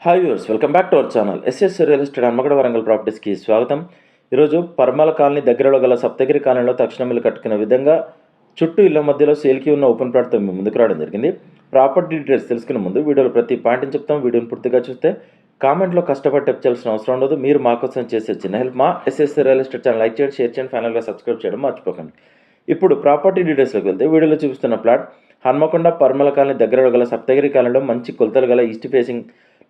Hi viewers, welcome back to our channel. SS real estate Hanamkonda Warangal ప్రాపర్టీస్కి స్వాగతం. ఈరోజు పర్మల colony దగ్గరలో గల సప్తగిరి కాలనీలో తక్షణం ఇల్లు కట్టుకునే విధంగా చుట్టూ ఇళ్ల మధ్యలో సేల్కి ఉన్న ఓపెన్ ప్లాట్తో మేము ముందుకు రావడం జరిగింది. ప్రాపర్టీ డీటెయిల్స్ తెలుసుకునే ముందు వీడియోలో ప్రతి పాయింట్ని చెప్తాం. వీడియోని పూర్తిగా చూస్తే కామెంట్లో కష్టపడి టెప్ చేయాల్సిన అవసరం ఉండదు. మీరు మా కోసం చేసే చిన్న హెల్ప్. మా SS real estate channel like చేయండి, షేర్ చేయండి, ఫైనల్గా సబ్స్క్రైబ్ చేయడం మర్చిపోకండి. ఇప్పుడు ప్రాపర్టీ డీటెయిల్స్లోకి వెళ్తే వీడియోలో చూపిస్తున్న ప్లాట్ హన్మకొండ పర్మల కాలనీ దగ్గరలో గల సప్తగిరి కాలనీలో మంచి కొలతలు గల ఈస్ట్ ఫేసింగ్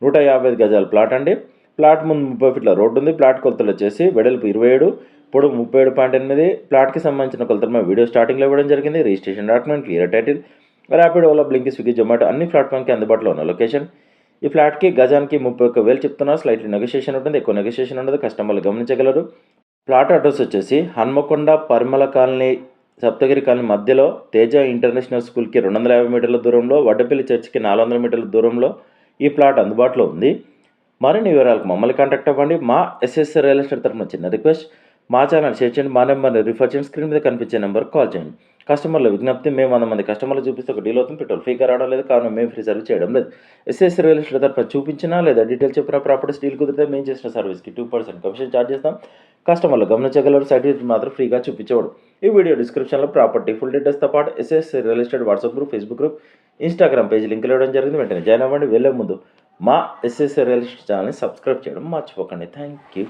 150 గజాల ప్లాట్ అండి. ప్లాట్ ముందు 30 ఫీట్ల రోడ్డు ఉంది. ప్లాట్ కొలతలు వచ్చేసి వెడల్పు 27, పొడవు 37.8. ప్లాట్కి సంబంధించిన కొలతలు మేము వీడియో స్టార్టింగ్లో ఇవ్వడం జరిగింది. Registration document, clear title, rapid, Ola, blink, Swiggy, Zomato అన్ని ప్లాట్ఫామ్కి అందుబాటులో ఉన్న లొకేషన్. ఈ ఫ్లాట్కి గజానికి 31,000 చెప్తున్నారు. స్లైట్లీ నెగోషియేషన్ ఉంటుంది, ఎక్కువ నెగోషియేషన్ ఉండదు, కస్టమర్లు గమనించగలరు. ప్లాట్ అడ్రస్ వచ్చేసి హన్మకొండ పర్మల కాలనీ సప్తగిరి కాలనీ మధ్యలో తేజ ఇంటర్నేషనల్ స్కూల్కి 250 మీటర్ల దూరంలో, వడ్డపల్లి చర్చికి 400 మీటర్ల దూరంలో ఈ ప్లాట్ అందుబాటులో ఉంది. మరిన్ని వివరాలకు మమ్మల్ని కాంటాక్ట్ అవ్వండి. మా ఎస్ఎస్ రియల్ ఎస్టేట్ తరఫున చిన్న రిక్వెస్ట్, మా ఛానల్ షేర్ చేయండి, మా నెంబర్ని రిఫర్ చేయండి, స్క్రీన్ మీద కనిపించే నెంబర్కి కాల్ చేయండి. కస్టమర్ల విజ్ఞప్తి, మేము 100 మంది కస్టమర్లు చూపిస్తే ఒక డీల్ అవుతుంది. పెట్రోల్ ఫ్రీగా రావడం లేదు, కావున మేము ఫ్రీ సర్వీస్ చేయడం లేదు. ఎస్ఎస్ రియల్ ఎస్టేట్ తరఫున చూపించినా లేదా డీటెయిల్స్ చెప్పిన ప్రాపర్టీస్ డీల్ కుదిరితే మేము చేసిన సర్వీస్కి 2% కమిషన్ ఛార్జ్ చేస్తాం. కస్టమర్లు గమనించగలరు. సైట్ విజిట్ మాత్రం ఫ్రీగా చూపించవడం. ఈ వీడియో డిస్క్రిప్షన్లో ప్రాపర్టీ ఫుల్ డీటెయిల్స్తో పాటు SS real estate WhatsApp group, Facebook group, Instagram page లింకులు ఇవ్వడం జరిగింది. వెంటనే జాయిన్ అవ్వండి. వెళ్ళే ముందు మా ఎస్ఎస్ రియల్ ఎస్టేట్ ఛానల్ని సబ్స్క్రైబ్ చేయడం మర్చిపోకండి. Thank you.